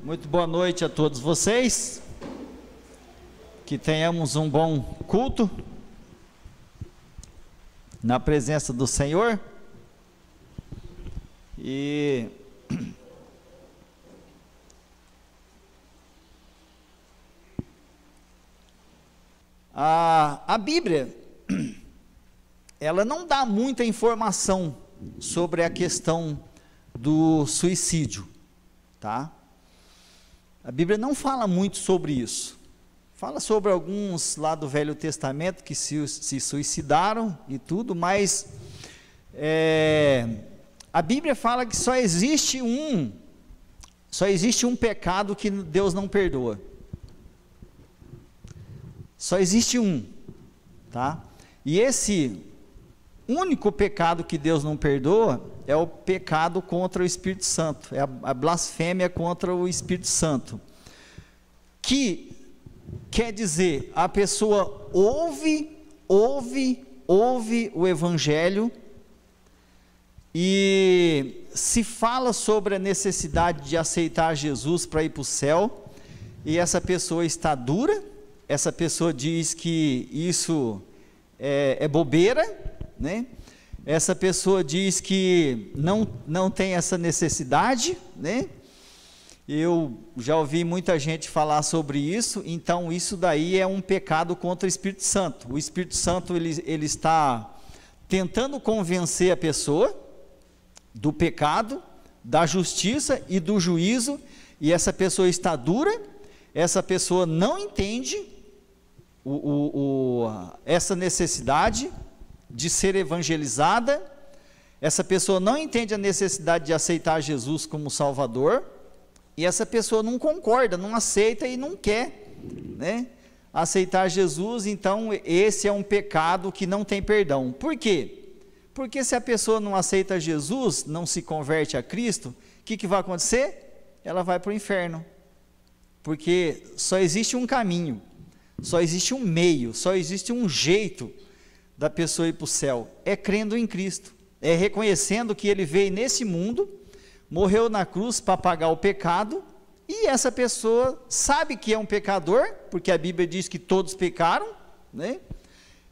Muito boa noite a todos vocês, que tenhamos um bom culto na presença do Senhor. E a Bíblia, ela não dá muita informação sobre a questão do suicídio, tá? A Bíblia não fala muito sobre isso. Fala sobre alguns lá do Velho Testamento que se suicidaram e tudo, mas a Bíblia fala que só existe um pecado que Deus não perdoa. Só existe um, tá? E esse único pecado que Deus não perdoa é o pecado contra o Espírito Santo, é a blasfêmia contra o Espírito Santo, que quer dizer, a pessoa ouve o Evangelho e se fala sobre a necessidade de aceitar Jesus para ir para o céu, e essa pessoa está dura, essa pessoa diz que isso é bobeira, né? Essa pessoa diz que não tem essa necessidade, né? Eu já ouvi muita gente falar sobre isso. Então isso daí é um pecado contra o Espírito Santo. O Espírito Santo ele está tentando convencer a pessoa do pecado, da justiça e do juízo, e essa pessoa está dura, essa pessoa não entende essa necessidade de ser evangelizada, essa pessoa não entende a necessidade de aceitar Jesus como Salvador, e essa pessoa não concorda, não aceita e não quer, né, aceitar Jesus. Então esse é um pecado que não tem perdão. Por quê? Porque se a pessoa não aceita Jesus, não se converte a Cristo, o que vai acontecer? Ela vai para o inferno, porque só existe um caminho, só existe um meio, só existe um jeito da pessoa ir para o céu, é crendo em Cristo, é reconhecendo que Ele veio nesse mundo, morreu na cruz para pagar o pecado, e essa pessoa sabe que é um pecador, porque a Bíblia diz que todos pecaram, né?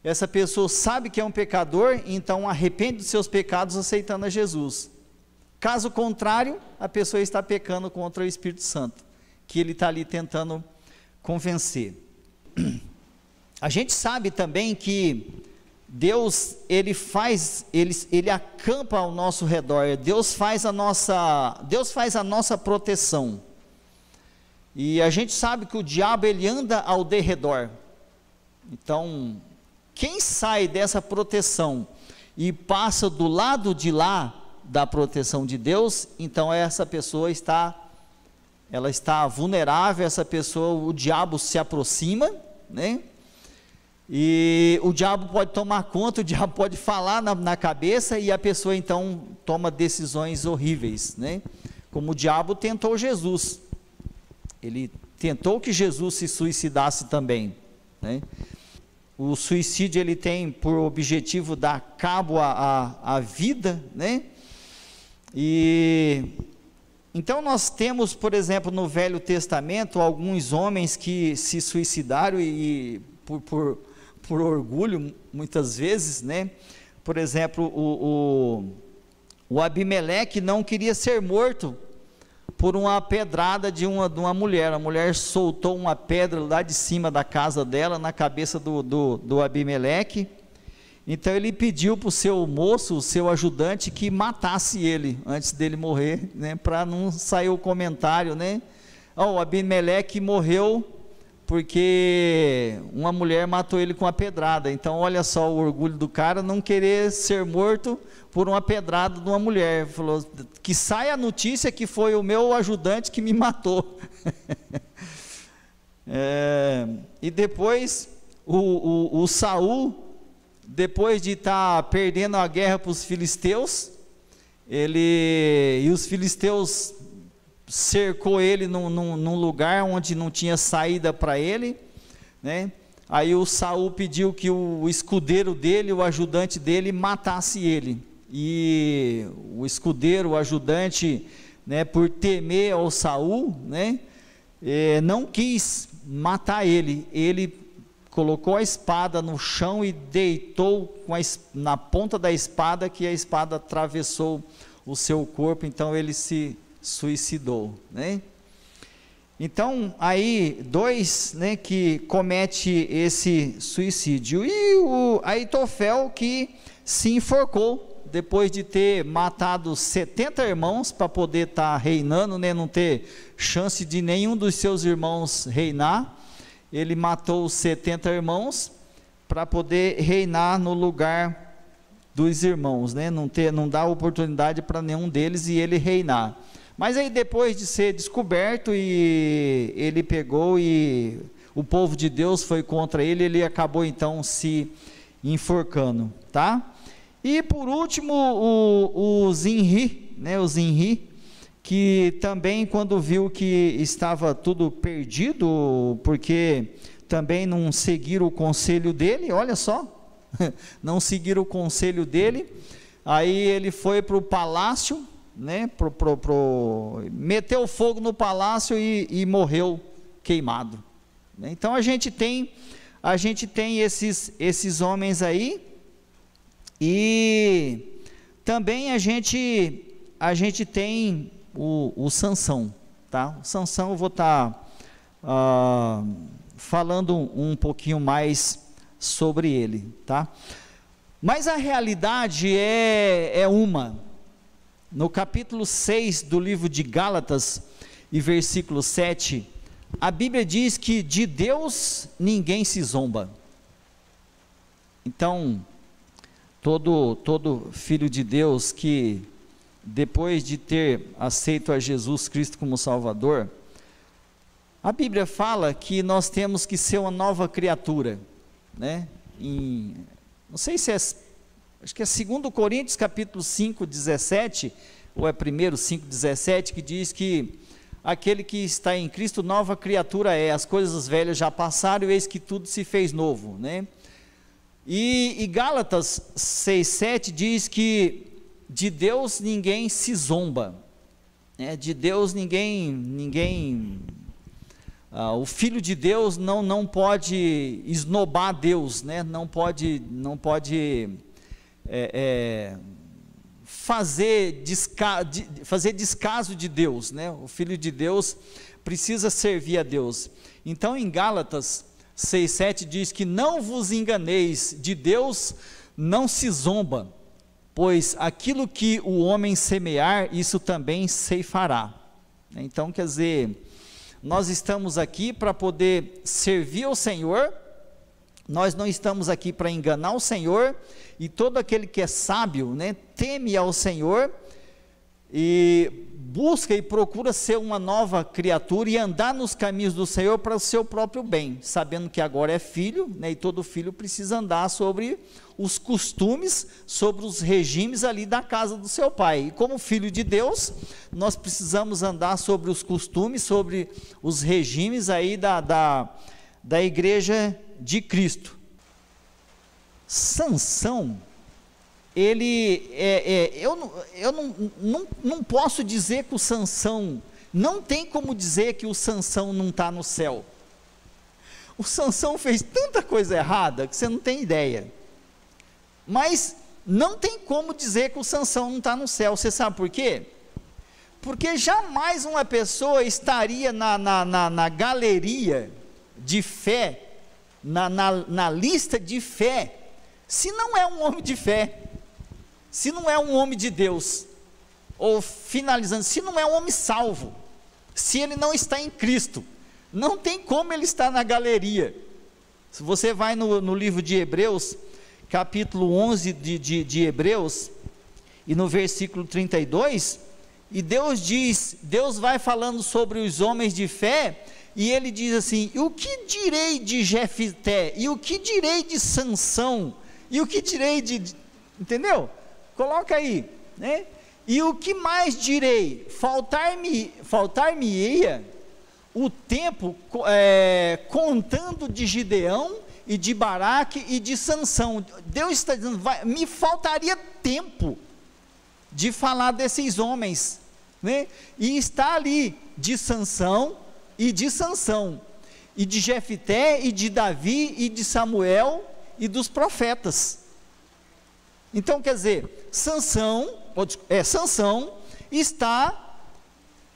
Essa pessoa sabe que é um pecador, então arrepende dos seus pecados aceitando a Jesus. Caso contrário, a pessoa está pecando contra o Espírito Santo, que ele está ali tentando convencer. A gente sabe também que Deus, ele acampa ao nosso redor, Deus faz a nossa proteção, e a gente sabe que o diabo ele anda ao derredor. Então, quem sai dessa proteção e passa do lado de lá da proteção de Deus, então essa pessoa está vulnerável, essa pessoa, o diabo se aproxima, né? E o diabo pode tomar conta, o diabo pode falar na cabeça, e a pessoa então toma decisões horríveis, né? Como o diabo tentou Jesus, ele tentou que Jesus se suicidasse também, né? O suicídio ele tem por objetivo dar cabo à vida, né? E então nós temos, por exemplo, no Velho Testamento, alguns homens que se suicidaram e por orgulho, muitas vezes, né? Por exemplo, o Abimeleque não queria ser morto por uma pedrada de uma mulher. A mulher soltou uma pedra lá de cima da casa dela, na cabeça do Abimeleque. Então ele pediu para o seu moço, o seu ajudante, que matasse ele, antes dele morrer, né? Para não sair o comentário, né? O Abimeleque morreu porque uma mulher matou ele com a pedrada. Então olha só o orgulho do cara, não querer ser morto por uma pedrada de uma mulher. Falou, que saia a notícia que foi o meu ajudante que me matou. E depois o Saul, depois de estar perdendo a guerra para os filisteus, e os filisteus cercou ele num lugar onde não tinha saída para ele, né? Aí o Saul pediu que o escudeiro dele, o ajudante dele, matasse ele, e o escudeiro, o ajudante, né, por temer ao Saul, né, não quis matar ele. Ele colocou a espada no chão e deitou na ponta da espada, que a espada atravessou o seu corpo, então ele se suicidou, né? Então, aí, dois, né, que comete esse suicídio, e o Aitofel, que se enforcou, depois de ter matado 70 irmãos, para poder estar reinando, né, não ter chance de nenhum dos seus irmãos reinar. Ele matou os 70 irmãos, para poder reinar no lugar dos irmãos, né, não dá oportunidade para nenhum deles e ele reinar. Mas aí, depois de ser descoberto, e ele pegou, e o povo de Deus foi contra ele, ele acabou então se enforcando, tá? E por último, o Zinri, né, o Zinri, que também, quando viu que estava tudo perdido, porque também não seguiram o conselho dele, olha só, não seguiram o conselho dele, aí ele foi para o palácio, né, meteu fogo no palácio e morreu queimado. Então a gente tem esses homens aí, e também a gente tem o Sansão, tá? O Sansão eu vou estar falando um pouquinho mais sobre ele, tá? Mas a realidade é uma. No capítulo 6 do livro de Gálatas, e versículo 7, a Bíblia diz que de Deus ninguém se zomba. Então, todo filho de Deus que, depois de ter aceito a Jesus Cristo como Salvador, a Bíblia fala que nós temos que ser uma nova criatura, né? Não sei se acho que é 2 Coríntios capítulo 5, 17, ou é 1 5, 17, que diz que aquele que está em Cristo, nova criatura é, as coisas velhas já passaram, e eis que tudo se fez novo, né? E Gálatas 6, 7 diz que de Deus ninguém se zomba, né? De Deus ninguém o Filho de Deus não pode esnobar Deus, né? Não pode fazer descaso de Deus, né? O Filho de Deus precisa servir a Deus. Então, em Gálatas 6,7 diz que não vos enganeis, de Deus não se zomba, pois aquilo que o homem semear, isso também ceifará. Então, quer dizer, nós estamos aqui para poder servir ao Senhor, nós não estamos aqui para enganar o Senhor, e todo aquele que é sábio, né, teme ao Senhor, e busca e procura ser uma nova criatura, e andar nos caminhos do Senhor para o seu próprio bem, sabendo que agora é filho, né, e todo filho precisa andar sobre os costumes, sobre os regimes ali da casa do seu pai, e como filho de Deus, nós precisamos andar sobre os costumes, sobre os regimes aí da igreja de Cristo. Sansão, ele eu não posso dizer que o Sansão, não tem como dizer que o Sansão não está no céu. O Sansão fez tanta coisa errada que você não tem ideia, mas não tem como dizer que o Sansão não está no céu. Você sabe por quê? Porque jamais uma pessoa estaria na galeria de fé, na lista de fé, se não é um homem de fé, se não é um homem de Deus, ou finalizando, se não é um homem salvo, se ele não está em Cristo, não tem como ele estar na galeria. Se você vai no livro de Hebreus, capítulo 11 de Hebreus, e no versículo 32, e Deus vai falando sobre os homens de fé, e ele diz assim: e o que direi de Jefité, e o que direi de Sansão, e o que direi entendeu? Coloca aí, né? E o que mais direi? Faltar-me-ia o tempo contando de Gideão e de Baraque e de Sansão. Deus está dizendo, me faltaria tempo de falar desses homens, né? E está ali de Sansão e de Sansão, e de Jefté e de Davi e de Samuel e dos profetas. Então quer dizer, Sansão está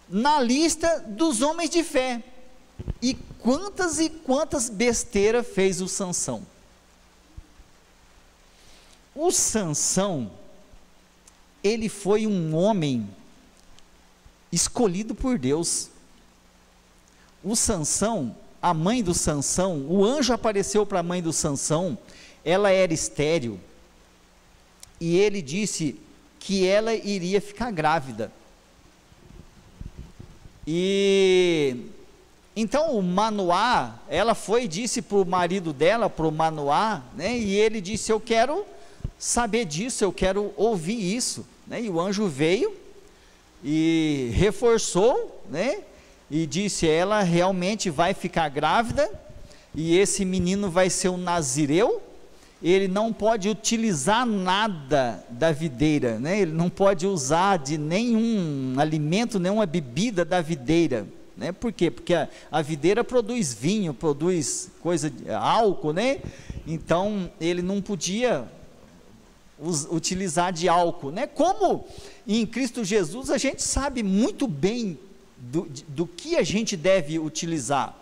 na lista dos homens de fé. E quantas besteiras fez o Sansão? O Sansão, ele foi um homem escolhido por Deus. O Sansão, a mãe do Sansão, o anjo apareceu para a mãe do Sansão, ela era estéril, e ele disse que ela iria ficar grávida. E então o Manoá, ela foi e disse para o marido dela, para o Manoá, né, e ele disse: eu quero saber disso, eu quero ouvir isso, né? E o anjo veio e reforçou, né, e disse: ela realmente vai ficar grávida, e esse menino vai ser um nazireu, ele não pode utilizar nada da videira, né? Ele não pode usar de nenhum alimento, nenhuma bebida da videira, né? Por quê? Porque a videira produz vinho, produz álcool, né? Então ele não podia utilizar de álcool, né? Como em Cristo Jesus a gente sabe muito bem do que a gente deve utilizar,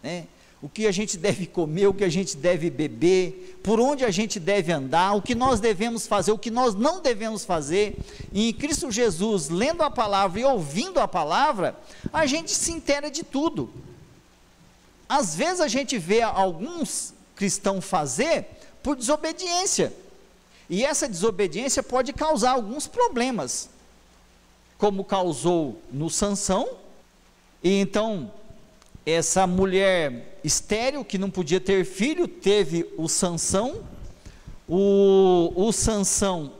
né? O que a gente deve comer, o que a gente deve beber, por onde a gente deve andar, o que nós devemos fazer, o que nós não devemos fazer. E em Cristo Jesus, lendo a palavra e ouvindo a palavra, a gente se inteira de tudo. Às vezes a gente vê alguns cristãos fazer por desobediência, e essa desobediência pode causar alguns problemas, como causou no Sansão. E então essa mulher estéril, que não podia ter filho, teve o Sansão. O Sansão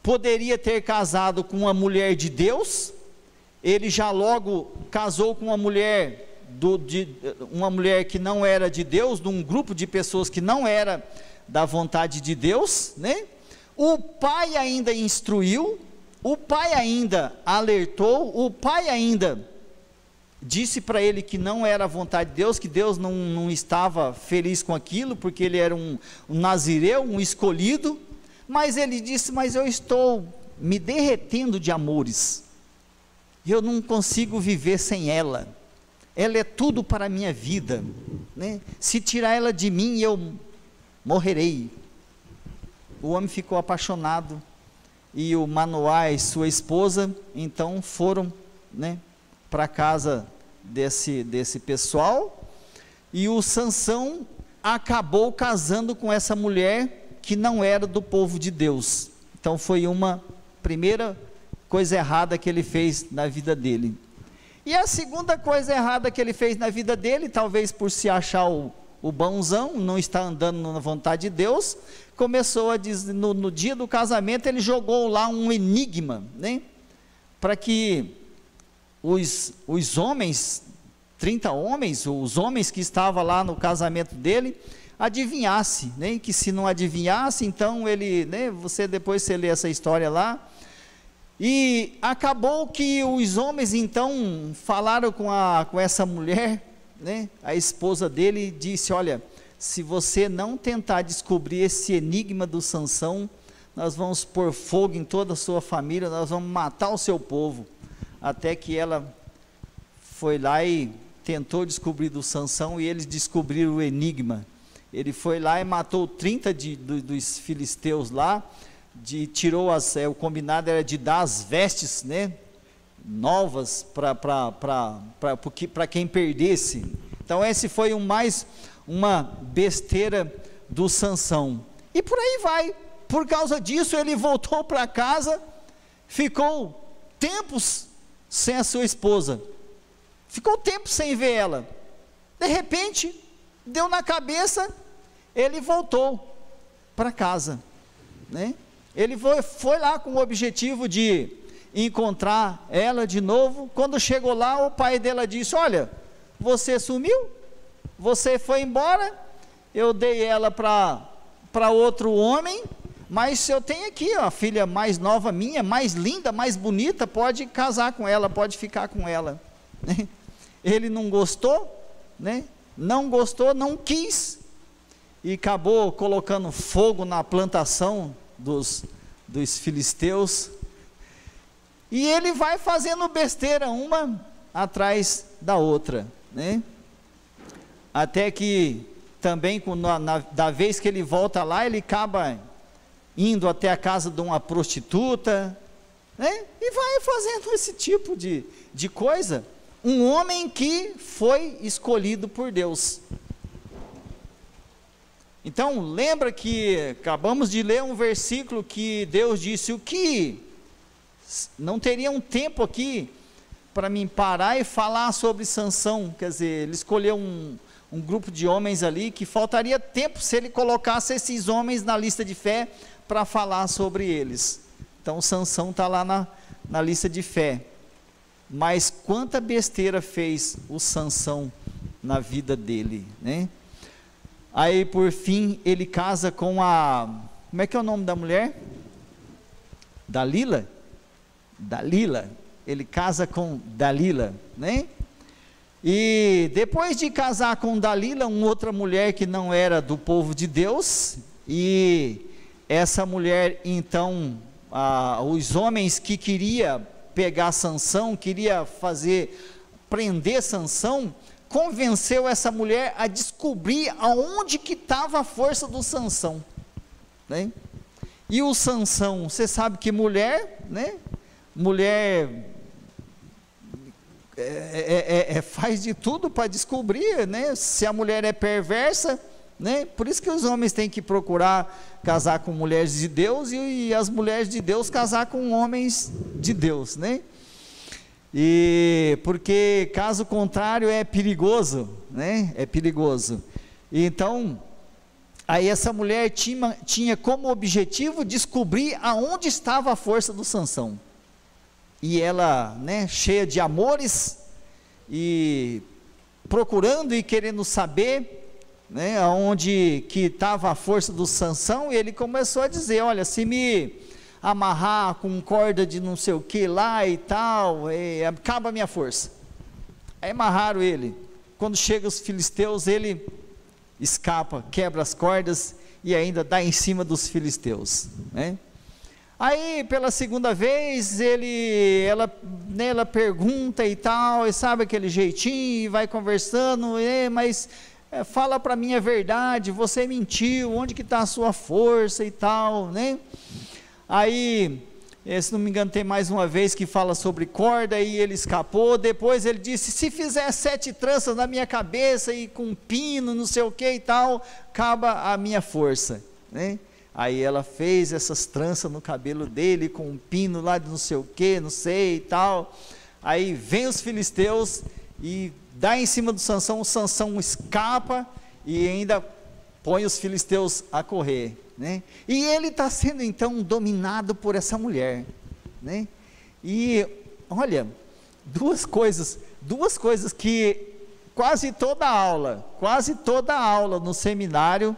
poderia ter casado com uma mulher de Deus, ele já logo casou com uma mulher que não era de Deus, de um grupo de pessoas que não era da vontade de Deus, né? O pai ainda instruiu, o pai ainda alertou, o pai ainda disse para ele que não era a vontade de Deus, que Deus não estava feliz com aquilo, porque ele era um nazireu, um escolhido. Mas ele disse: mas eu estou me derretendo de amores, eu não consigo viver sem ela, ela é tudo para a minha vida, né? Se tirar ela de mim, eu morrerei. O homem ficou apaixonado, e o Manoá e sua esposa então foram, né, para a casa desse pessoal, e o Sansão acabou casando com essa mulher que não era do povo de Deus. Então foi uma primeira coisa errada que ele fez na vida dele. E a segunda coisa errada que ele fez na vida dele, talvez por se achar o bonzão, não está andando na vontade de Deus, começou a dizer, no dia do casamento, ele jogou lá um enigma, né, para que os homens, 30 homens, os homens que estavam lá no casamento dele, adivinhasse, né, que se não adivinhasse, então ele, né, depois você lê essa história lá, e acabou que os homens então falaram com essa mulher, né, a esposa dele, disse: olha, se você não tentar descobrir esse enigma do Sansão, nós vamos pôr fogo em toda a sua família, nós vamos matar o seu povo. Até que ela foi lá e tentou descobrir do Sansão, e eles descobriram o enigma. Ele foi lá e matou 30 dos filisteus lá, tirou o combinado era de dar as vestes, né, novas para quem perdesse. Então esse foi mais uma besteira do Sansão, e por aí vai. Por causa disso ele voltou para casa, ficou tempos sem a sua esposa, ficou tempo sem ver ela. De repente deu na cabeça, ele voltou para casa, né? Ele foi lá com o objetivo de encontrar ela de novo. Quando chegou lá, o pai dela disse: olha, você sumiu, você foi embora, eu dei ela para outro homem, mas eu tenho aqui a filha mais nova minha, mais linda, mais bonita, pode casar com ela, pode ficar com ela, né? Ele não gostou, né? Não gostou, não quis, e acabou colocando fogo na plantação dos filisteus, e ele vai fazendo besteira uma atrás da outra, né? Até que também da vez que ele volta lá, ele acaba indo até a casa de uma prostituta, né? E vai fazendo esse tipo de coisa. Um homem que foi escolhido por Deus. Então, lembra que acabamos de ler um versículo que Deus disse, o que não teria um tempo aqui para mim parar e falar sobre Sansão, quer dizer, ele escolheu um grupo de homens ali, que faltaria tempo se ele colocasse esses homens na lista de fé, para falar sobre eles. Então, Sansão está lá na lista de fé, mas quanta besteira fez o Sansão na vida dele, né? Aí por fim ele casa com como é que é o nome da mulher? Dalila, ele casa com Dalila, né? E depois de casar com Dalila, uma outra mulher que não era do povo de Deus, e essa mulher então, os homens que queria pegar Sansão, queria prender Sansão, convenceu essa mulher a descobrir aonde que estava a força do Sansão, né? E o Sansão, você sabe que mulher, né? Mulher faz de tudo para descobrir, né? Se a mulher é perversa, né? Por isso que os homens têm que procurar casar com mulheres de Deus, e as mulheres de Deus casar com homens de Deus, né? E porque caso contrário é perigoso, né? É perigoso. Então, aí essa mulher tinha como objetivo descobrir aonde estava a força do Sansão. E ela, né, cheia de amores, e procurando e querendo saber, né, aonde que estava a força do Sansão, e ele começou a dizer, olha, se me amarrar com corda de não sei o que lá e tal, acaba a minha força. Aí amarraram ele. Quando chegam os filisteus, ele escapa, quebra as cordas e ainda dá em cima dos filisteus, né? Aí pela segunda vez ela pergunta e tal, e sabe aquele jeitinho, e vai conversando, mas fala para mim a verdade, você mentiu, onde que está a sua força e tal, né? Aí, se não me engano, tem mais uma vez que fala sobre corda, e ele escapou. Depois ele disse, se fizer 7 tranças na minha cabeça, e com pino, não sei o que e tal, acaba a minha força, né? Aí ela fez essas tranças no cabelo dele, com um pino lá de não sei o que, não sei e tal. Aí vem os filisteus, e dá em cima do Sansão, o Sansão escapa, e ainda põe os filisteus a correr, né? E ele está sendo então dominado por essa mulher, né? E olha, duas coisas que quase toda aula no seminário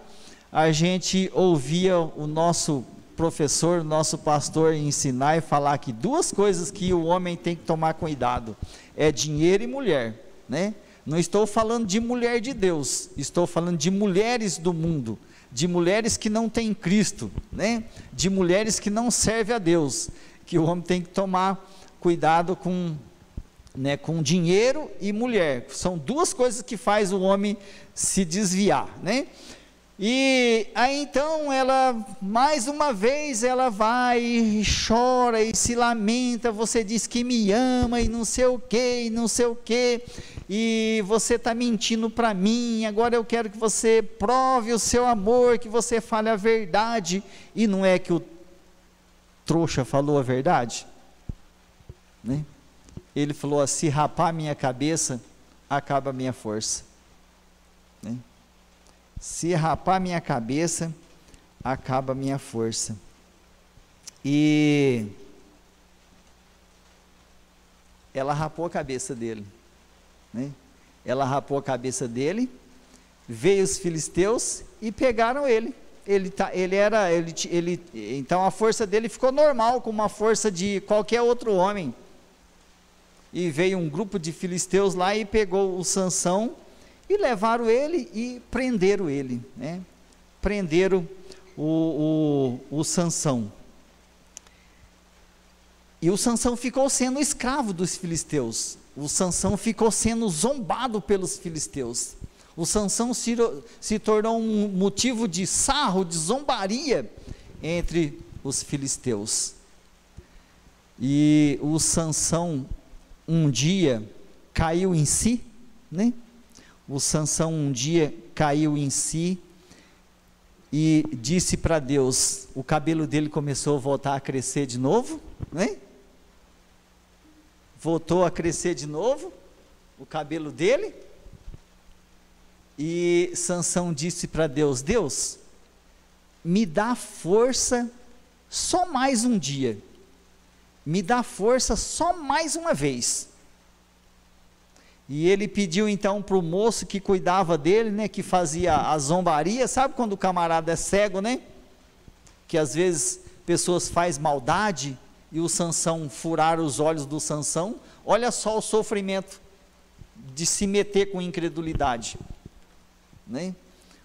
a gente ouvia o nosso professor, o nosso pastor ensinar e falar que duas coisas que o homem tem que tomar cuidado, é dinheiro e mulher, né? Não estou falando de mulher de Deus, estou falando de mulheres do mundo, de mulheres que não têm Cristo, né? De mulheres que não servem a Deus, que o homem tem que tomar cuidado com, né, com dinheiro e mulher. São duas coisas que faz o homem se desviar, né? E aí então ela, mais uma vez, ela vai e chora e se lamenta, você diz que me ama e não sei o que, e não sei o que, e você está mentindo para mim, agora eu quero que você prove o seu amor, que você fale a verdade. E não é que o trouxa falou a verdade, né? Ele falou, se rapar minha cabeça, acaba a minha força, né? Se rapar minha cabeça, acaba a minha força. E ela rapou a cabeça dele, né? Ela rapou a cabeça dele, veio os filisteus e pegaram ele. então a força dele ficou normal, como a força de qualquer outro homem. E veio um grupo de filisteus lá e pegou o Sansão e levaram ele e prenderam ele, né? Prenderam o Sansão. E o Sansão ficou sendo escravo dos filisteus. O Sansão ficou sendo zombado pelos filisteus. O Sansão se tornou um motivo de sarro, de zombaria entre os filisteus. E o Sansão um dia caiu em si, né? O Sansão um dia caiu em si e disse para Deus, o cabelo dele começou a voltar a crescer de novo, né? Voltou a crescer de novo, o cabelo dele, e Sansão disse para Deus, Deus, me dá força só mais um dia, me dá força só mais uma vez. E ele pediu então para o moço que cuidava dele, né, que fazia a zombaria, sabe quando o camarada é cego, né, que às vezes pessoas fazem maldade, e o Sansão furar os olhos do Sansão, olha só o sofrimento de se meter com incredulidade, né?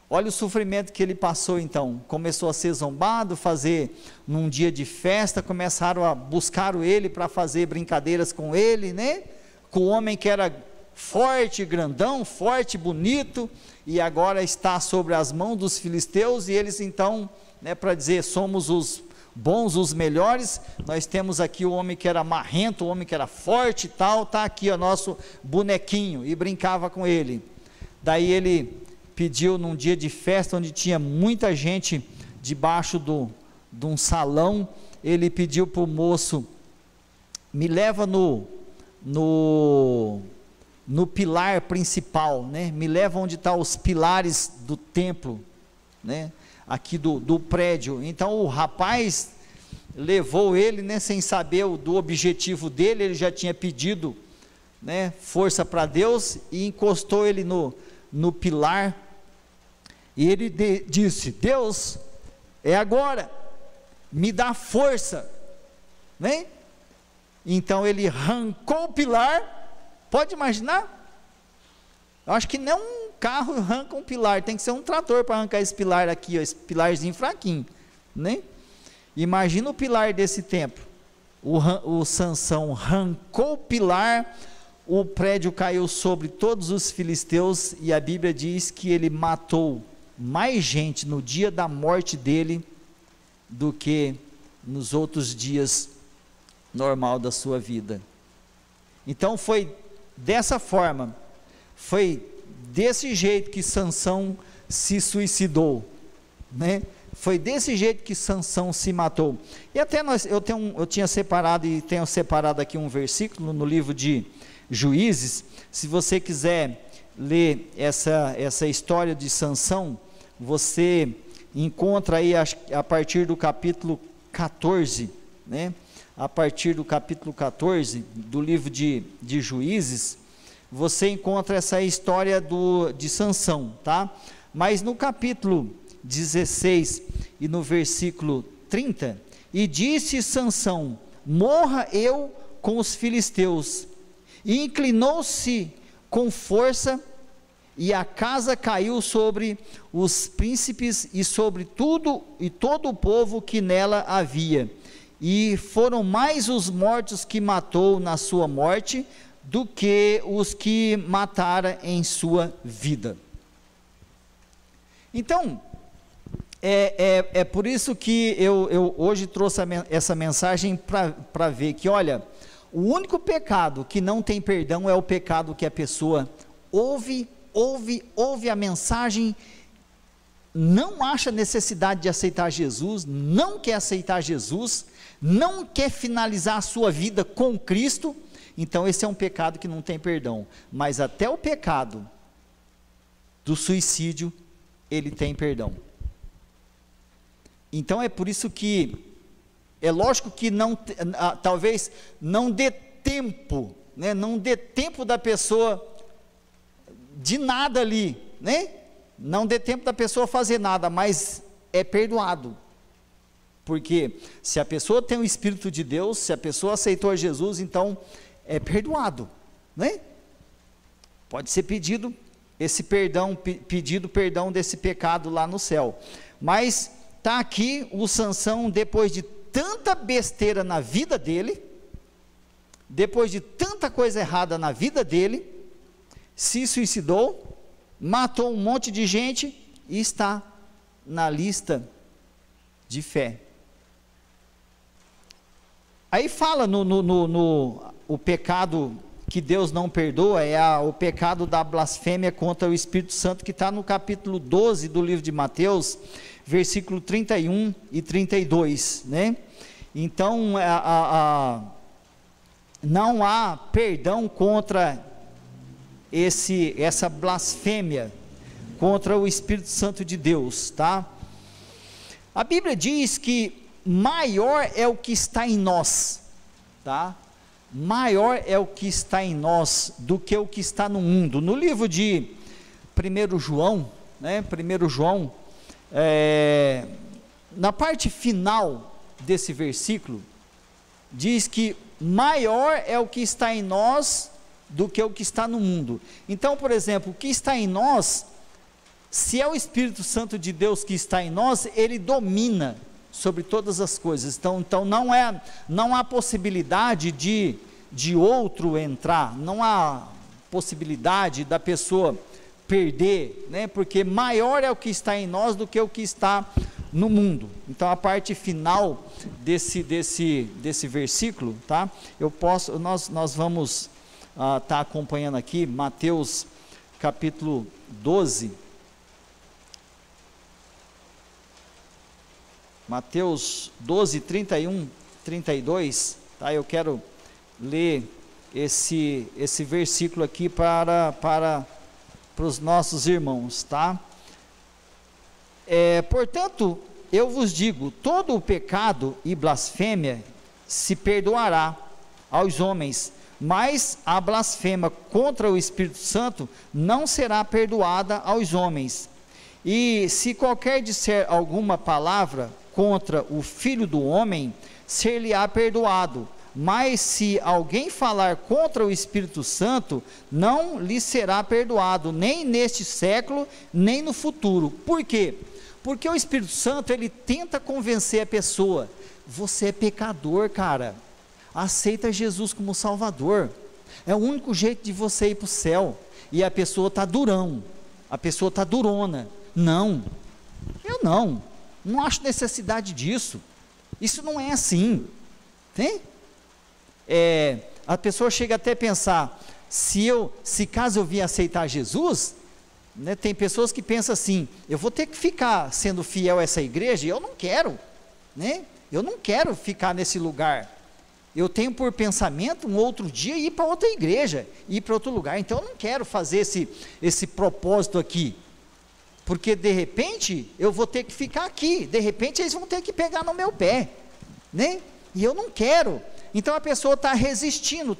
Olha o sofrimento que ele passou então, começou a ser zombado, fazer num dia de festa, começaram a buscar ele para fazer brincadeiras com ele, né? Com o homem que era forte, grandão, forte, bonito, e agora está sobre as mãos dos filisteus, e eles então, né, para dizer, somos os bons, os melhores, nós temos aqui o homem que era marrento, o homem que era forte e tal, está aqui o nosso bonequinho, e brincava com ele. Daí ele pediu num dia de festa, onde tinha muita gente debaixo de um salão, ele pediu para o moço, me leva no pilar principal, né? Me leva onde estão os pilares do templo, né? Aqui do prédio. Então o rapaz levou ele, né, sem saber do objetivo dele, ele já tinha pedido, né, força para Deus, e encostou ele no pilar, e ele disse, Deus, é agora, me dá força, né? Então ele arrancou o pilar, pode imaginar? Eu acho que não um carro arranca um pilar, tem que ser um trator para arrancar esse pilar aqui, ó, esse pilarzinho fraquinho, né? Imagina o pilar desse templo, o Sansão arrancou o pilar, o prédio caiu sobre todos os filisteus, e a Bíblia diz que ele matou mais gente no dia da morte dele, do que nos outros dias normal da sua vida. Então foi dessa forma, foi desse jeito que Sansão se suicidou, né? Foi desse jeito que Sansão se matou. E até eu tinha separado, e tenho separado aqui um versículo no livro de Juízes. Se você quiser ler essa história de Sansão, você encontra aí a partir do capítulo 14, né? A partir do capítulo 14 do livro de Juízes, você encontra essa história de Sansão, tá? Mas no capítulo 16 e no versículo 30, e disse Sansão, morra eu com os filisteus, e inclinou-se com força, e a casa caiu sobre os príncipes, e sobre tudo, e todo o povo que nela havia, e foram mais os mortos que matou na sua morte, do que os que matara em sua vida. Então, é por isso que eu hoje trouxe essa mensagem para ver que, olha, o único pecado que não tem perdão é o pecado que a pessoa ouve a mensagem, não acha necessidade de aceitar Jesus, não quer aceitar Jesus, não quer finalizar a sua vida com Cristo. Então esse é um pecado que não tem perdão. Mas até o pecado do suicídio, ele tem perdão. Então é por isso que é lógico que talvez não dê tempo, né? Não dê tempo da pessoa de nada ali, né? Não dê tempo da pessoa fazer nada, mas é perdoado. Porque se a pessoa tem o Espírito de Deus, se a pessoa aceitou a Jesus, então é perdoado, né? Pode ser pedido esse perdão, pedido perdão desse pecado lá no céu. Mas está aqui o Sansão, depois de tanta besteira na vida dele, depois de tanta coisa errada na vida dele, se suicidou, matou um monte de gente e está na lista de fé. Aí fala o pecado que Deus não perdoa, o pecado da blasfêmia contra o Espírito Santo, que está no capítulo 12 do livro de Mateus, versículo 31 e 32, né? Então, não há perdão contra essa blasfêmia contra o Espírito Santo de Deus, tá? A Bíblia diz que maior é o que está em nós, tá? Maior é o que está em nós do que o que está no mundo. No livro de 1 João, né? 1 João, na parte final desse versículo, diz que maior é o que está em nós do que o que está no mundo. Então, por exemplo, o que está em nós, se é o Espírito Santo de Deus que está em nós, ele domina sobre todas as coisas. Então não há possibilidade de outro entrar, não há possibilidade da pessoa perder, né? Porque maior é o que está em nós do que o que está no mundo. Então a parte final desse versículo, tá? Nós vamos estar acompanhando aqui Mateus capítulo 12. Mateus 12, 31, 32, tá? Eu quero ler esse versículo aqui para os nossos irmãos, tá? Portanto, eu vos digo, todo o pecado e blasfêmia se perdoará aos homens, mas a blasfêmia contra o Espírito Santo não será perdoada aos homens. E se qualquer disser alguma palavra contra o Filho do Homem, ser-lhe-á perdoado, mas se alguém falar contra o Espírito Santo, não lhe será perdoado, nem neste século, nem no futuro. Por quê? Porque o Espírito Santo, ele tenta convencer a pessoa, você é pecador, cara, aceita Jesus como Salvador, é o único jeito de você ir para o céu. E a pessoa está durão, a pessoa está durona, não, eu não acho necessidade disso, isso não é assim, tem? A pessoa chega até a pensar, se caso eu vier aceitar Jesus, né, tem pessoas que pensam assim, eu vou ter que ficar sendo fiel a essa igreja, e eu não quero, né? Eu não quero ficar nesse lugar, eu tenho por pensamento um outro dia ir para outra igreja, ir para outro lugar, então eu não quero fazer esse propósito aqui, porque de repente eu vou ter que ficar aqui, de repente eles vão ter que pegar no meu pé, né? E eu não quero. Então a pessoa está resistindo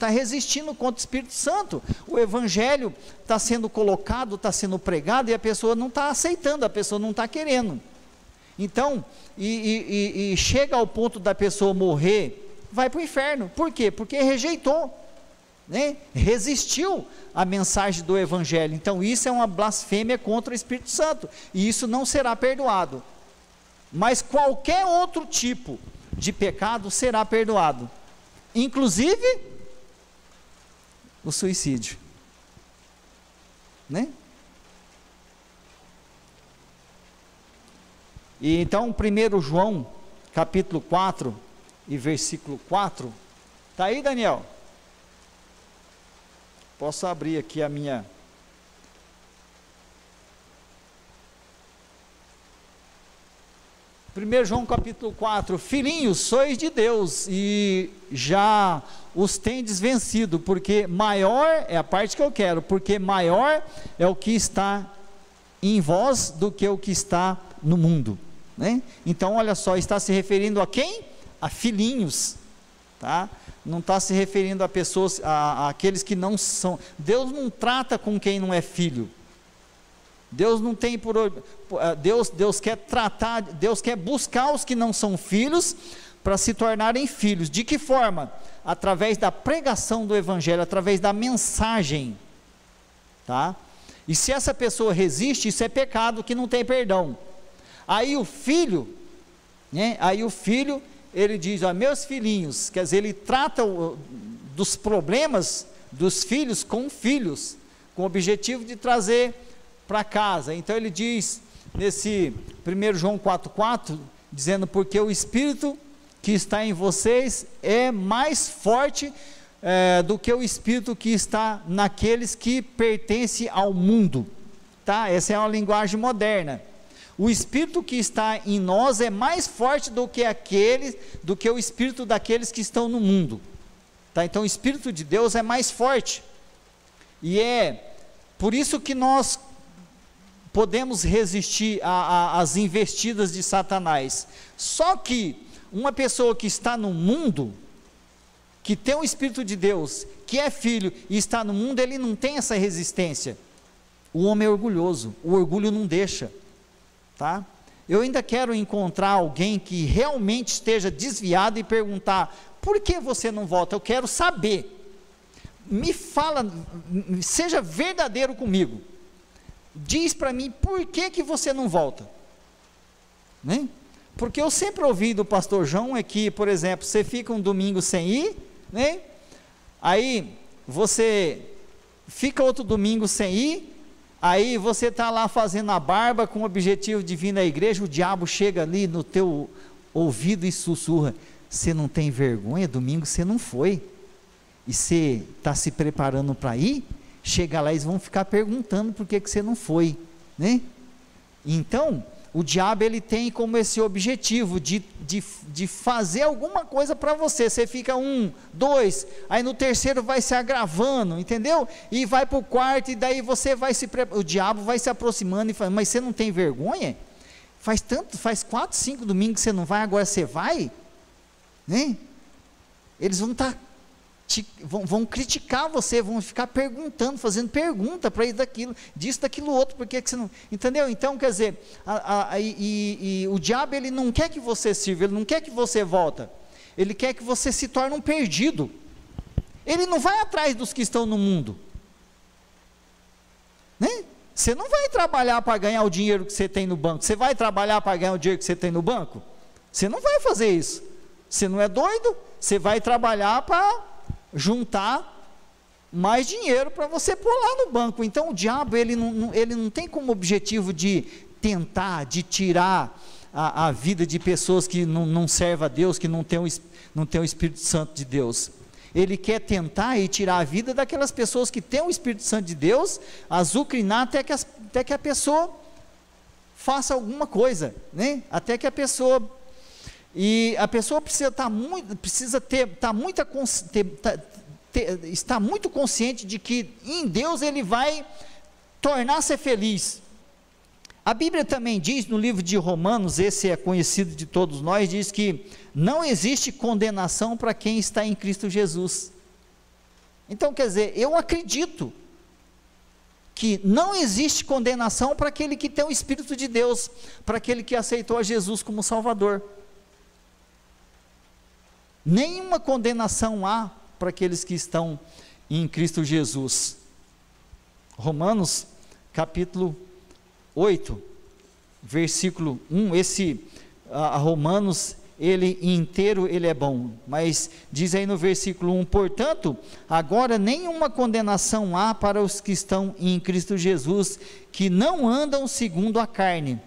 contra o Espírito Santo, o Evangelho está sendo colocado, está sendo pregado, e a pessoa não está aceitando, a pessoa não está querendo. Então, e chega ao ponto da pessoa morrer, vai para o inferno. Por quê? Porque rejeitou, né? Resistiu à mensagem do Evangelho. Então isso é uma blasfêmia contra o Espírito Santo, e isso não será perdoado. Mas qualquer outro tipo de pecado será perdoado, inclusive o suicídio, né? E então 1 João capítulo 4 e versículo 4, está aí, Daniel? Posso abrir aqui a minha... Primeiro João capítulo 4, filhinhos, sois de Deus, e já os tendes vencido, porque maior, é a parte que eu quero, porque maior é o que está em vós do que o que está no mundo, né? Então olha só, está se referindo a quem? A filhinhos, tá? Não está se referindo a pessoas, a aqueles que não são, Deus não trata com quem não é filho, Deus não tem Deus quer tratar, Deus quer buscar os que não são filhos para se tornarem filhos. De que forma? Através da pregação do evangelho, através da mensagem, tá? E se essa pessoa resiste, isso é pecado que não tem perdão. Aí o filho, né? Aí o filho, ele diz: ó, meus filhinhos, quer dizer, ele trata dos problemas dos filhos com filhos, com o objetivo de trazer para casa. Então ele diz nesse 1 João 4,4, dizendo: porque o Espírito que está em vocês é mais forte do que o Espírito que está naqueles que pertencem ao mundo, tá? Essa é uma linguagem moderna. O Espírito que está em nós é mais forte do que o Espírito daqueles que estão no mundo, tá? Então o Espírito de Deus é mais forte, e é por isso que nós podemos resistir às investidas de Satanás. Só que uma pessoa que está no mundo, que tem o Espírito de Deus, que é filho e está no mundo, ele não tem essa resistência. O homem é orgulhoso, o orgulho não deixa, tá? Eu ainda quero encontrar alguém que realmente esteja desviado e perguntar: por que você não volta? Eu quero saber. Me fala, seja verdadeiro comigo. Diz para mim por que você não volta, né? Porque eu sempre ouvi do pastor João é que, por exemplo, você fica um domingo sem ir, né? Aí você fica outro domingo sem ir, aí você está lá fazendo a barba com o objetivo de vir na igreja, o diabo chega ali no teu ouvido e sussurra: você não tem vergonha? Domingo você não foi, e você está se preparando para ir? Chega lá e eles vão ficar perguntando por que você não foi, né? Então o diabo, ele tem como esse objetivo de fazer alguma coisa para você. Você fica 1, 2, aí no terceiro vai se agravando, entendeu? E vai para o quarto, e daí você vai o diabo vai se aproximando e falando: mas você não tem vergonha? Faz 4, 5 domingos que você não vai, agora você vai, né? Eles vão estar vão criticar você, vão ficar perguntando, fazendo pergunta para isso, daquilo, disso, daquilo outro, por que você não, entendeu? Então, quer dizer, o diabo, ele não quer que você sirva, ele não quer que você volta, ele quer que você se torne um perdido. Ele não vai atrás dos que estão no mundo, né? Você não vai trabalhar para ganhar o dinheiro que você tem no banco. Você vai trabalhar para ganhar o dinheiro que você tem no banco? Você não vai fazer isso. Você não é doido? Você vai trabalhar para juntar mais dinheiro para você pôr lá no banco. Então o diabo, ele não tem como objetivo de tentar, de tirar a vida de pessoas que não servem a Deus, que não tem o Espírito Santo de Deus. Ele quer tentar e tirar a vida daquelas pessoas que têm o Espírito Santo de Deus, azucrinar até que a pessoa faça alguma coisa, né? Até que a pessoa precisa estar muito consciente de que em Deus ele vai tornar-se feliz. A Bíblia também diz no livro de Romanos, esse é conhecido de todos nós, diz que não existe condenação para quem está em Cristo Jesus. Então, quer dizer, eu acredito que não existe condenação para aquele que tem o Espírito de Deus, para aquele que aceitou a Jesus como Salvador. Nenhuma condenação há para aqueles que estão em Cristo Jesus. Romanos capítulo 8, versículo 1, Romanos, ele inteiro, ele é bom, mas diz aí no versículo 1, portanto, agora nenhuma condenação há para os que estão em Cristo Jesus, que não andam segundo a carne,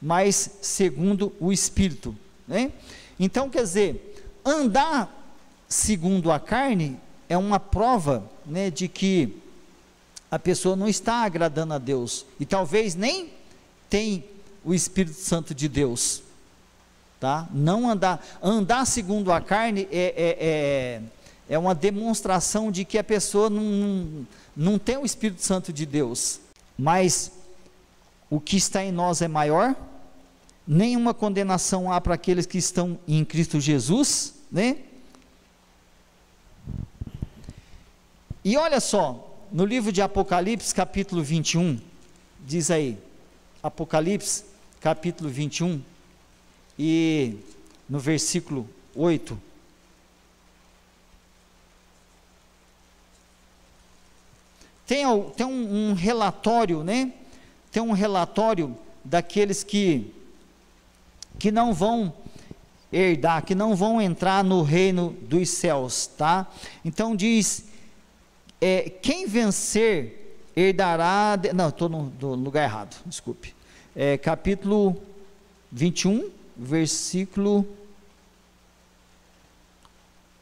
mas segundo o Espírito, né? Então, quer dizer, andar segundo a carne é uma prova, né, de que a pessoa não está agradando a Deus, e talvez nem tem o Espírito Santo de Deus, tá? Não andar segundo a carne é uma demonstração de que a pessoa não tem o Espírito Santo de Deus, mas o que está em nós é maior. Nenhuma condenação há para aqueles que estão em Cristo Jesus, né? E olha só, no livro de Apocalipse, capítulo 21, diz aí, Apocalipse, capítulo 21, e no versículo 8, tem um relatório, né? Tem um relatório daqueles que não vão herdar, que não vão entrar no reino dos céus, tá? Então diz, quem vencer herdará, não, estou no lugar errado, desculpe, capítulo 21, versículo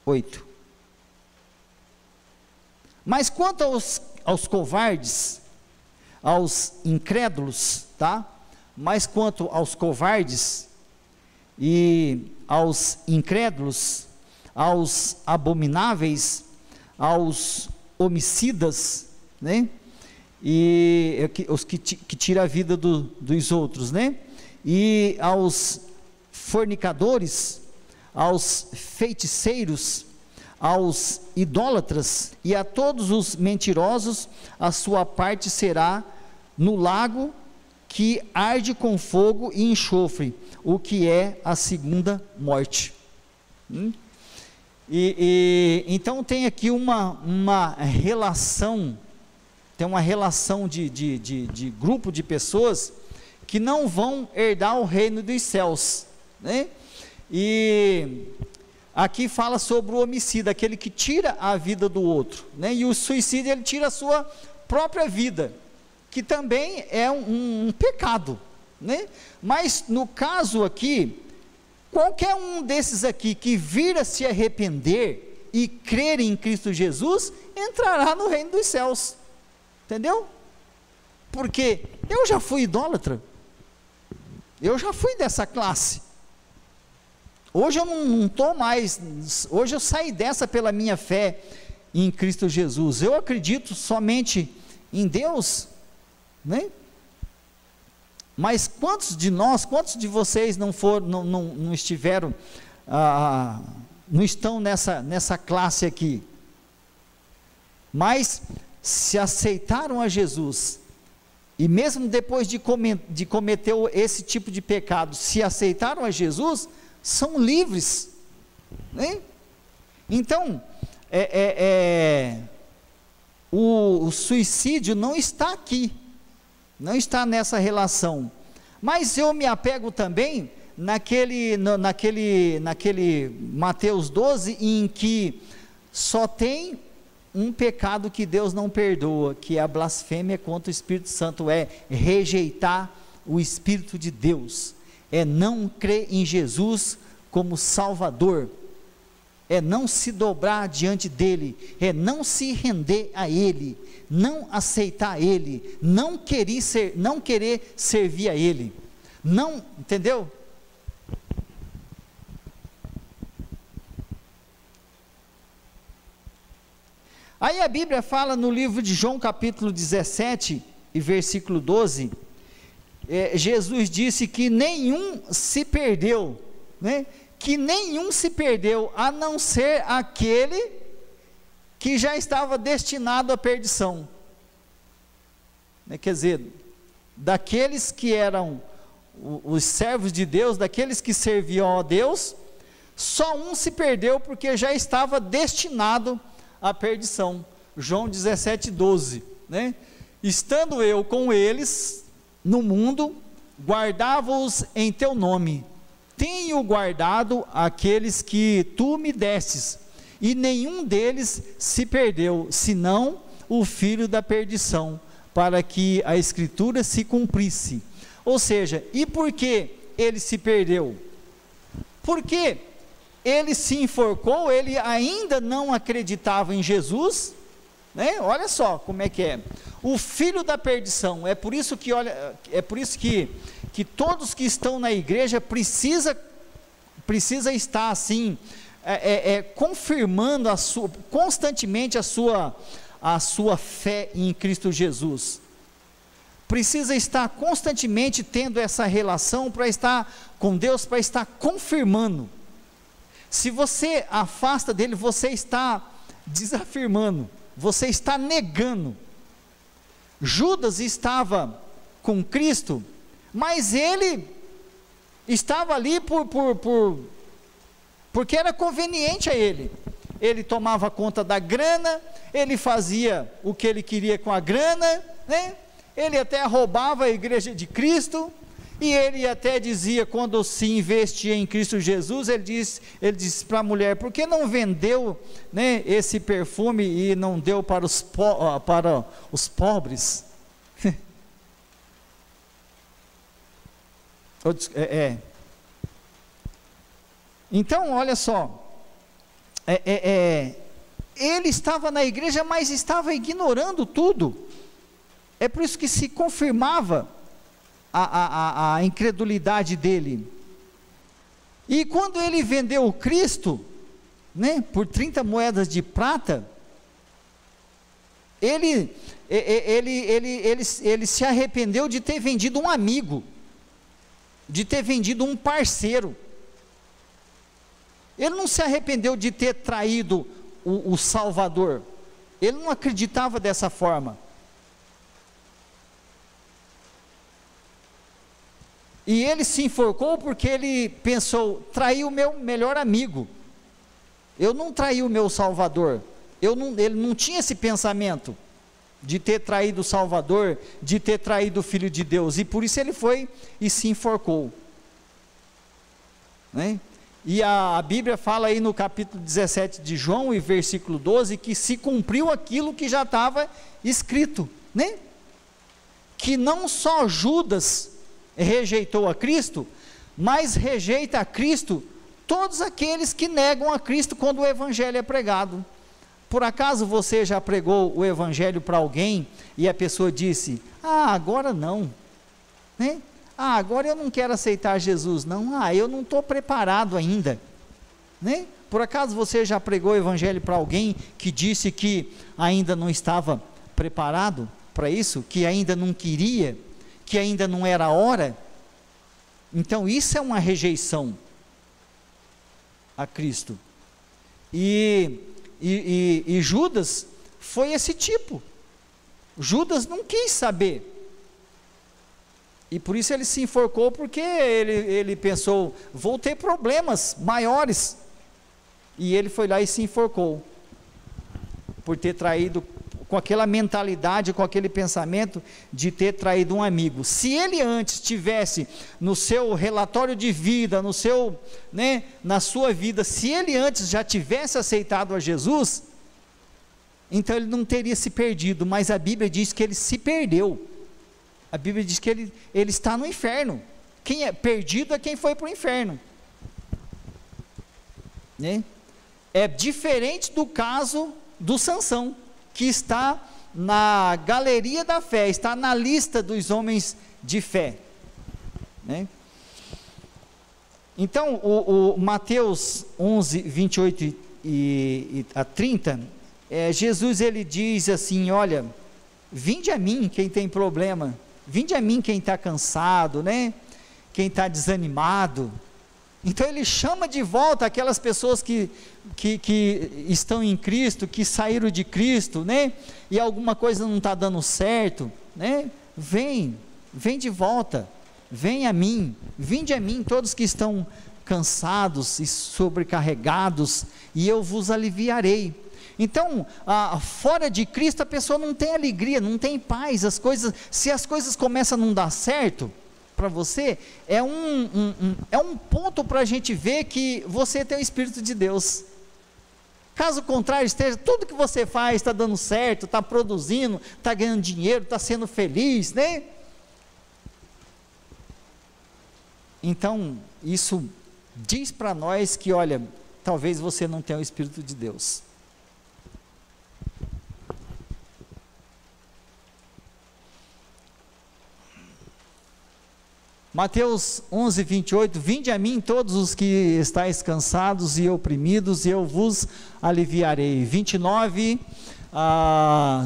8, mas quanto aos covardes, aos incrédulos, tá? Mas quanto aos covardes e aos incrédulos, aos abomináveis, aos homicidas, né? E os que tiram a vida dos outros, né? E aos fornicadores, aos feiticeiros, aos idólatras e a todos os mentirosos, a sua parte será no lago que arde com fogo e enxofre, o que é a segunda morte. Então tem aqui uma relação, tem uma relação de grupo de pessoas que não vão herdar o reino dos céus, né? E aqui fala sobre o homicida, aquele que tira a vida do outro, né? E o suicídio, ele tira a sua própria vida, que também é um pecado, né? Mas no caso aqui, qualquer um desses aqui que vir a se arrepender e crer em Cristo Jesus, entrará no reino dos céus, entendeu? Porque eu já fui idólatra, eu já fui dessa classe, hoje eu não estou mais, hoje eu saí dessa pela minha fé em Cristo Jesus, eu acredito somente em Deus, né? Mas quantos de nós, quantos de vocês não estiveram, não estão nessa classe aqui, mas se aceitaram a Jesus, e mesmo depois de cometer esse tipo de pecado, se aceitaram a Jesus, são livres, né? Então, o suicídio não está aqui, não está nessa relação, mas eu me apego também naquele Mateus 12, em que só tem um pecado que Deus não perdoa, que é a blasfêmia contra o Espírito Santo, é rejeitar o Espírito de Deus, é não crer em Jesus como Salvador, é não se dobrar diante dele, é não se render a ele, não aceitar ele, não querer servir a ele, não, entendeu? Aí a Bíblia fala no livro de João capítulo 17 e versículo 12, Jesus disse que nenhum se perdeu, né? Que nenhum se perdeu, a não ser aquele que já estava destinado à perdição, né? Quer dizer, daqueles que eram os servos de Deus, daqueles que serviam a Deus, só um se perdeu, porque já estava destinado à perdição. João 17, 12, né? Estando eu com eles no mundo, guardava-os em teu nome, tenho guardado aqueles que tu me destes, e nenhum deles se perdeu, senão o filho da perdição, para que a escritura se cumprisse. Ou seja, e por que ele se perdeu? Porque ele se enforcou, ele ainda não acreditava em Jesus, né? Olha só como é que é, o filho da perdição. É por isso que todos que estão na igreja precisa estar assim, confirmando constantemente a sua fé em Cristo Jesus, precisa estar constantemente tendo essa relação para estar com Deus, para estar confirmando. Se você afasta dele, você está desafirmando, você está negando. Judas estava com Cristo, mas ele estava ali porque era conveniente a ele. Ele tomava conta da grana, ele fazia o que ele queria com a grana, né? Ele até roubava a igreja de Cristo, e ele até dizia, quando se investia em Cristo Jesus, ele disse para a mulher: por que não vendeu, né, esse perfume e não deu para os pobres? Então, olha só, ele estava na igreja, mas estava ignorando tudo. É por isso que se confirmava a incredulidade dele. E quando ele vendeu o Cristo, né, por 30 moedas de prata, ele se arrependeu de ter vendido um amigo, de ter vendido um parceiro. Ele não se arrependeu de ter traído o Salvador. Ele não acreditava dessa forma. E ele se enforcou porque ele pensou: traí o meu melhor amigo, eu não traí o meu Salvador. Ele não tinha esse pensamento de ter traído o Salvador, de ter traído o Filho de Deus, e por isso ele foi e se enforcou, né? E a Bíblia fala aí no capítulo 17 de João e versículo 12, que se cumpriu aquilo que já estava escrito, né? Que não só Judas rejeitou a Cristo, mas rejeita a Cristo todos aqueles que negam a Cristo quando o Evangelho é pregado. Por acaso você já pregou o Evangelho para alguém e a pessoa disse: agora não, né? Agora eu não quero aceitar Jesus, não, eu não estou preparado ainda, né? Por acaso você já pregou o Evangelho para alguém que disse que ainda não estava preparado para isso, que ainda não queria, que ainda não era a hora? Então isso é uma rejeição a Cristo. E Judas foi esse tipo. Judas não quis saber, e por isso ele se enforcou, porque ele pensou: vou ter problemas maiores, e ele foi lá e se enforcou, por ter traído, com aquela mentalidade, com aquele pensamento de ter traído um amigo. Se ele antes tivesse no seu relatório de vida, na sua vida, se ele antes já tivesse aceitado a Jesus, então ele não teria se perdido. Mas a Bíblia diz que ele se perdeu. A Bíblia diz que ele está no inferno. Quem é perdido é quem foi para o inferno, né? É diferente do caso do Sansão, que está na galeria da fé, está na lista dos homens de fé, né? Então, o Mateus 11, 28 a 30, Jesus ele diz assim: olha, vinde a mim quem tem problema, vinde a mim quem está cansado, né? Quem está desanimado. Então ele chama de volta aquelas pessoas que estão em Cristo, que saíram de Cristo, né? E alguma coisa não está dando certo, né? Vem de volta, vem a mim, vinde a mim todos que estão cansados e sobrecarregados, e eu vos aliviarei. Então, fora de Cristo a pessoa não tem alegria, não tem paz. Se as coisas começam a não dar certo para você, é um ponto para a gente ver que você tem o Espírito de Deus. Caso contrário, tudo que você faz está dando certo, está produzindo, está ganhando dinheiro, está sendo feliz, né? Então, isso diz para nós que, olha, talvez você não tenha o Espírito de Deus. Mateus 11, 28, vinde a mim todos os que estáis cansados e oprimidos, e eu vos aliviarei. 29,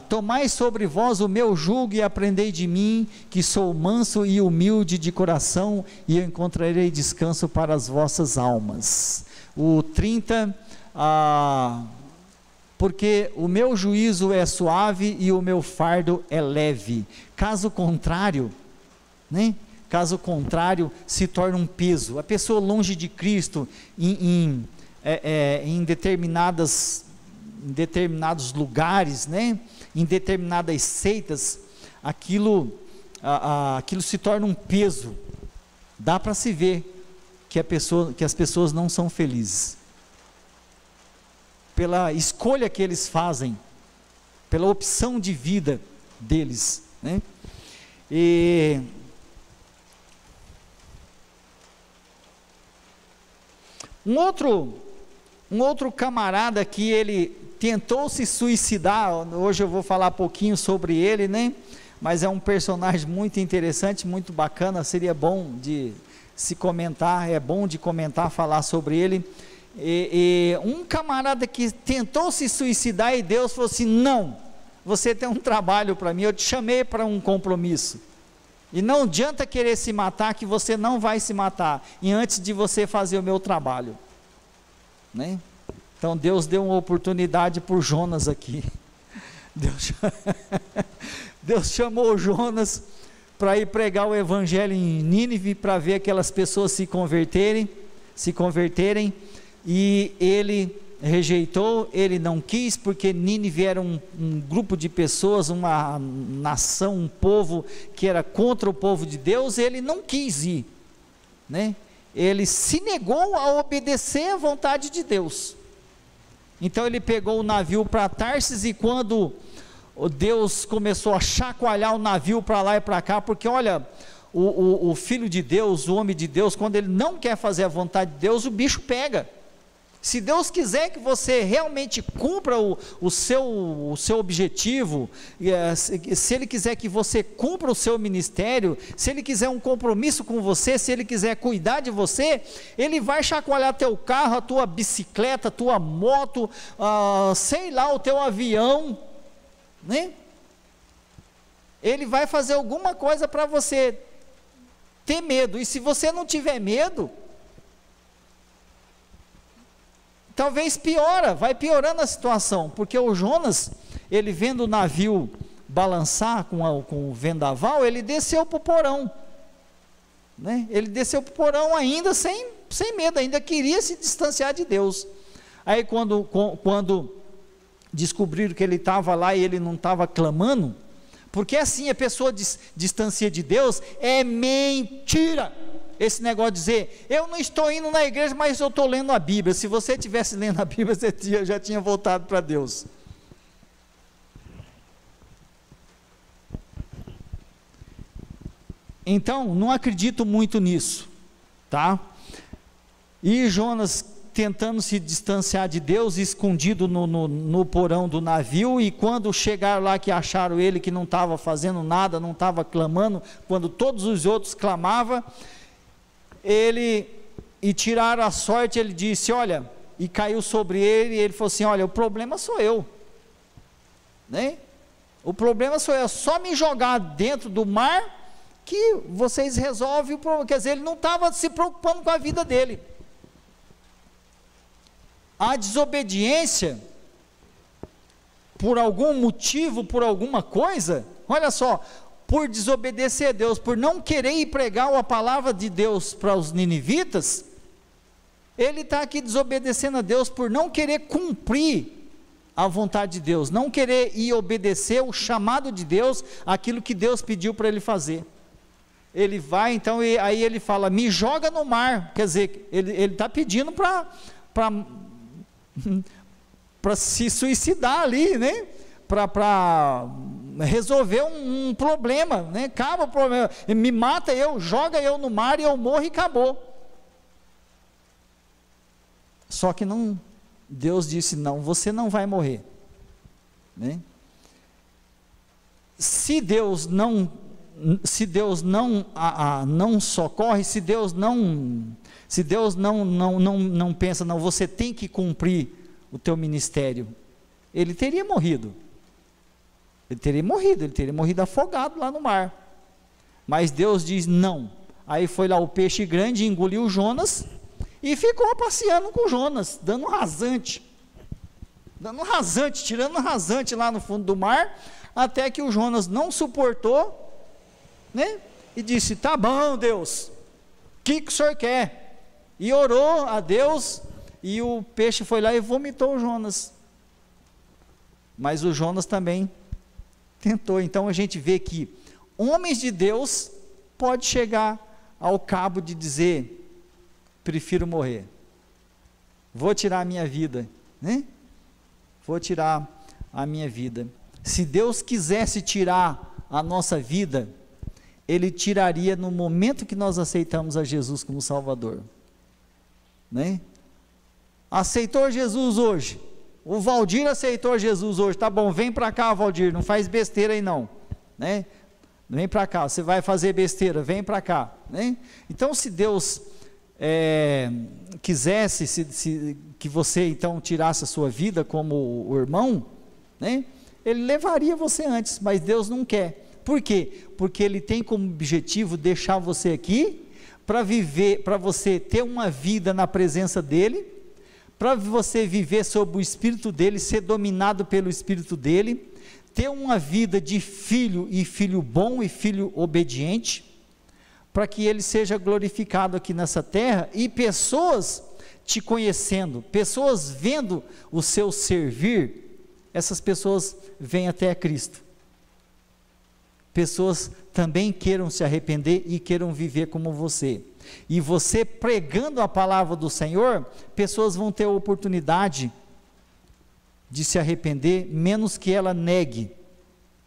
tomai sobre vós o meu jugo e aprendei de mim, que sou manso e humilde de coração, e eu encontrarei descanso para as vossas almas. O 30, porque o meu juízo é suave e o meu fardo é leve. Caso contrário, né? Caso contrário, se torna um peso. A pessoa longe de Cristo, em determinados lugares, né? Em determinadas seitas, aquilo se torna um peso. Dá para se ver que as pessoas não são felizes, pela escolha que eles fazem, pela opção de vida deles, né? E um outro camarada que ele tentou se suicidar, hoje eu vou falar pouquinho sobre ele, né? Mas é um personagem muito interessante, muito bacana, seria bom de se comentar, é bom de comentar, falar sobre ele. Um camarada que tentou se suicidar e Deus falou assim: não, você tem um trabalho para mim, eu te chamei para um compromisso, e não adianta querer se matar, que você não vai se matar, e antes de você fazer o meu trabalho, né? Então Deus deu uma oportunidade por Jonas aqui. Deus chamou Jonas para ir pregar o evangelho em Nínive, para ver aquelas pessoas se converterem, e ele rejeitou, ele não quis, porque Nínive era um grupo de pessoas, uma nação, um povo que era contra o povo de Deus. Ele não quis ir, né? Ele se negou a obedecer à vontade de Deus. Então ele pegou o navio para Tarsis, e quando Deus começou a chacoalhar o navio para lá e para cá, porque olha, o filho de Deus, o homem de Deus, quando ele não quer fazer a vontade de Deus, o bicho pega. Se Deus quiser que você realmente cumpra o seu objetivo, se Ele quiser que você cumpra o seu ministério, se Ele quiser um compromisso com você, se Ele quiser cuidar de você, Ele vai chacoalhar teu carro, a tua bicicleta, a tua moto, sei lá, o teu avião, né? Ele vai fazer alguma coisa para você ter medo, e se você não tiver medo, talvez vai piorando a situação, porque o Jonas, ele vendo o navio balançar com o vendaval, ele desceu para o porão, né? Ele desceu para o porão ainda sem medo, ainda queria se distanciar de Deus. Aí quando descobriram que ele estava lá e ele não estava clamando, porque assim a pessoa distancia de Deus, é mentira. Esse negócio de dizer, eu não estou indo na igreja, mas eu estou lendo a Bíblia. Se você estivesse lendo a Bíblia, você já tinha voltado para Deus. Então, não acredito muito nisso, tá? E Jonas tentando se distanciar de Deus, escondido no porão do navio, e quando chegaram lá que acharam ele que não estava fazendo nada, não estava clamando, quando todos os outros clamavam, e tiraram a sorte, ele disse, olha, e caiu sobre ele, e ele falou assim, olha, o problema sou eu, né? O problema sou eu, é só me jogar dentro do mar, que vocês resolvem o problema. Quer dizer, ele não estava se preocupando com a vida dele. A desobediência, por algum motivo, por alguma coisa, olha só, por desobedecer a Deus, por não querer ir pregar a palavra de Deus para os ninivitas, ele está aqui desobedecendo a Deus, por não querer cumprir a vontade de Deus, não querer ir obedecer o chamado de Deus, aquilo que Deus pediu para ele fazer. Ele vai, então, aí ele fala, me joga no mar, quer dizer, ele está pedindo para se suicidar ali, né? Para resolver um problema, né? Acaba o problema, me mata joga eu no mar e eu morro e acabou. Só que não, Deus disse, não, você não vai morrer, né? Se Deus não socorre, se Deus não pensa, não, você tem que cumprir o teu ministério, ele teria morrido, ele teria morrido afogado lá no mar, mas Deus diz não. Aí foi lá o peixe grande, engoliu Jonas, e ficou passeando com Jonas, dando um rasante, dando um rasante, tirando um rasante lá no fundo do mar, até que o Jonas não suportou, né? E disse: tá bom, Deus, o que o senhor quer? E orou a Deus, e o peixe foi lá e vomitou o Jonas. Mas o Jonas também tentou. Então a gente vê que homens de Deus pode chegar ao cabo de dizer: prefiro morrer, vou tirar a minha vida, né? Vou tirar a minha vida. Se Deus quisesse tirar a nossa vida, Ele tiraria no momento que nós aceitamos a Jesus como Salvador, né? Aceitou Jesus hoje, o Valdir aceitou Jesus hoje, tá bom, vem para cá, Valdir, não faz besteira aí não, né? Vem para cá, você vai fazer besteira, vem para cá, né? Então, se Deus quisesse que você então tirasse a sua vida como o irmão, né? Ele levaria você antes, mas Deus não quer. Por quê? Porque Ele tem como objetivo deixar você aqui, para viver, para você ter uma vida na presença dEle, para você viver sob o Espírito dEle, ser dominado pelo Espírito dEle, ter uma vida de filho, e filho bom, e filho obediente, para que Ele seja glorificado aqui nessa terra, e pessoas te conhecendo, pessoas vendo o seu servir, essas pessoas vêm até a Cristo. Pessoas também queiram se arrepender e queiram viver como você. E você pregando a palavra do Senhor, pessoas vão ter a oportunidade de se arrepender, menos que ela negue.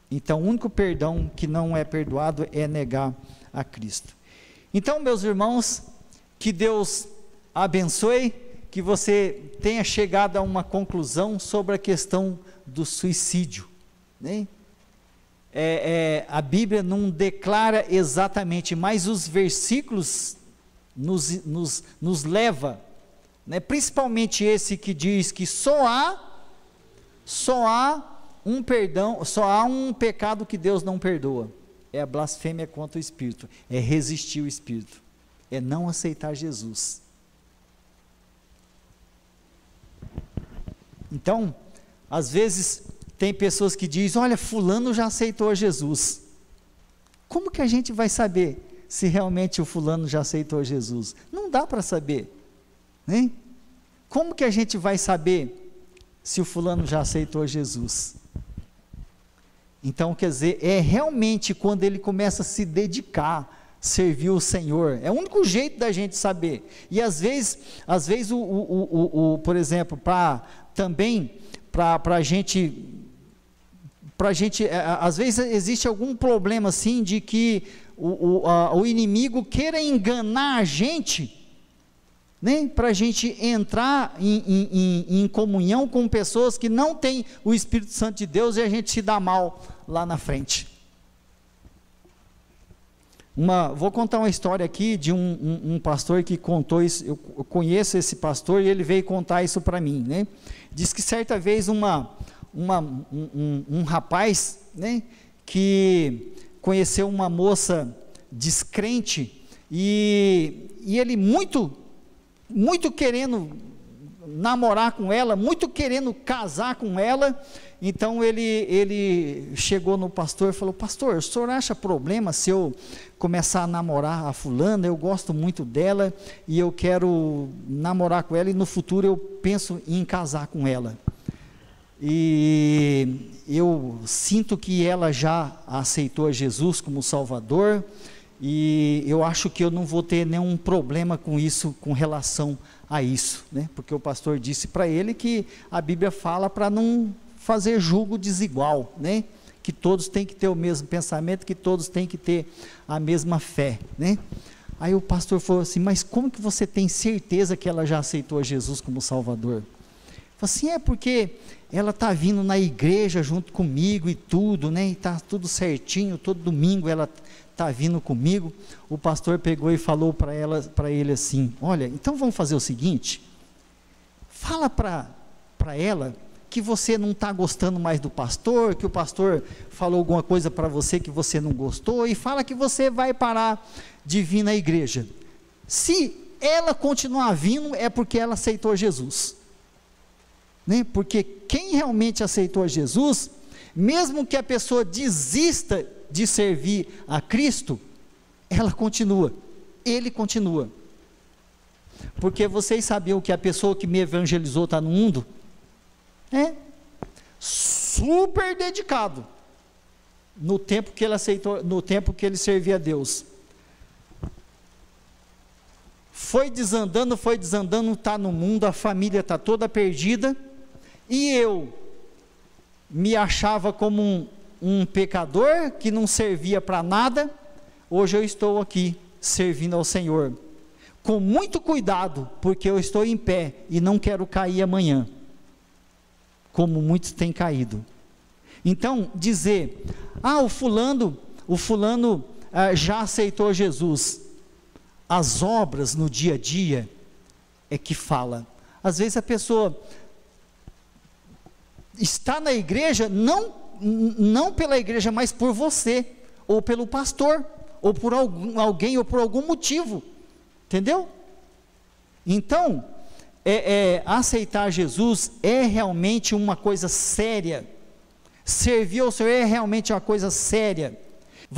Então, o único perdão que não é perdoado é negar a Cristo. Então, meus irmãos, que Deus abençoe, que você tenha chegado a uma conclusão sobre a questão do suicídio, né? A Bíblia não declara exatamente, mas os versículos nos leva, né? Principalmente esse que diz que só há um perdão, só há um pecado que Deus não perdoa, é a blasfêmia contra o Espírito, é resistir o Espírito, é não aceitar Jesus. Então, às vezes tem pessoas que dizem: olha, fulano já aceitou Jesus. Como que a gente vai saber se realmente o fulano já aceitou Jesus? Não dá para saber, né? Como que a gente vai saber se o fulano já aceitou Jesus? Então, quer dizer, é realmente quando ele começa a se dedicar, servir o Senhor, é o único jeito da gente saber. E às vezes por exemplo, às vezes existe algum problema assim, de que o inimigo queira enganar a gente, né, para a gente entrar em comunhão com pessoas que não têm o Espírito Santo de Deus, e a gente se dá mal lá na frente. Vou contar uma história aqui de um pastor que contou isso. Eu conheço esse pastor e ele veio contar isso para mim, né? Diz que certa vez um rapaz, né, que conheceu uma moça descrente, e ele muito querendo namorar com ela, muito querendo casar com ela. Então ele chegou no pastor e falou: pastor, o senhor acha problema se eu começar a namorar a fulana? Eu gosto muito dela e eu quero namorar com ela, e no futuro eu penso em casar com ela. E eu sinto que ela já aceitou Jesus como Salvador, e eu acho que eu não vou ter nenhum problema com isso, com relação a isso, né? Porque o pastor disse para ele que a Bíblia fala para não fazer julgo desigual, né? Que todos têm que ter o mesmo pensamento, que todos têm que ter a mesma fé, né? Aí o pastor falou assim: mas como que você tem certeza que ela já aceitou Jesus como Salvador? Falei assim: é porque ela está vindo na igreja junto comigo e tudo, né? E está tudo certinho, todo domingo ela está vindo comigo. O pastor pegou e falou para ele assim: olha, então vamos fazer o seguinte, fala para ela que você não está gostando mais do pastor, que o pastor falou alguma coisa para você que você não gostou, e fala que você vai parar de vir na igreja. Se ela continuar vindo, é porque ela aceitou Jesus. né? Porque quem realmente aceitou Jesus, mesmo que a pessoa desista de servir a Cristo, ela continua, ele continua. Porque vocês sabiam que a pessoa que me evangelizou está no mundo? Super dedicado no tempo que ele aceitou, no tempo que ele servia a Deus. Foi desandando, está no mundo, a família está toda perdida, e eu me achava como um pecador que não servia para nada. Hoje eu estou aqui servindo ao Senhor, com muito cuidado, porque eu estou em pé e não quero cair amanhã, como muitos têm caído. Então, dizer, o fulano já aceitou Jesus, as obras no dia a dia é que fala. Às vezes a pessoa está na igreja, não pela igreja, mas por você, ou pelo pastor, ou por alguém, ou por algum motivo, entendeu? Então, aceitar Jesus é realmente uma coisa séria, servir ao Senhor é realmente uma coisa séria,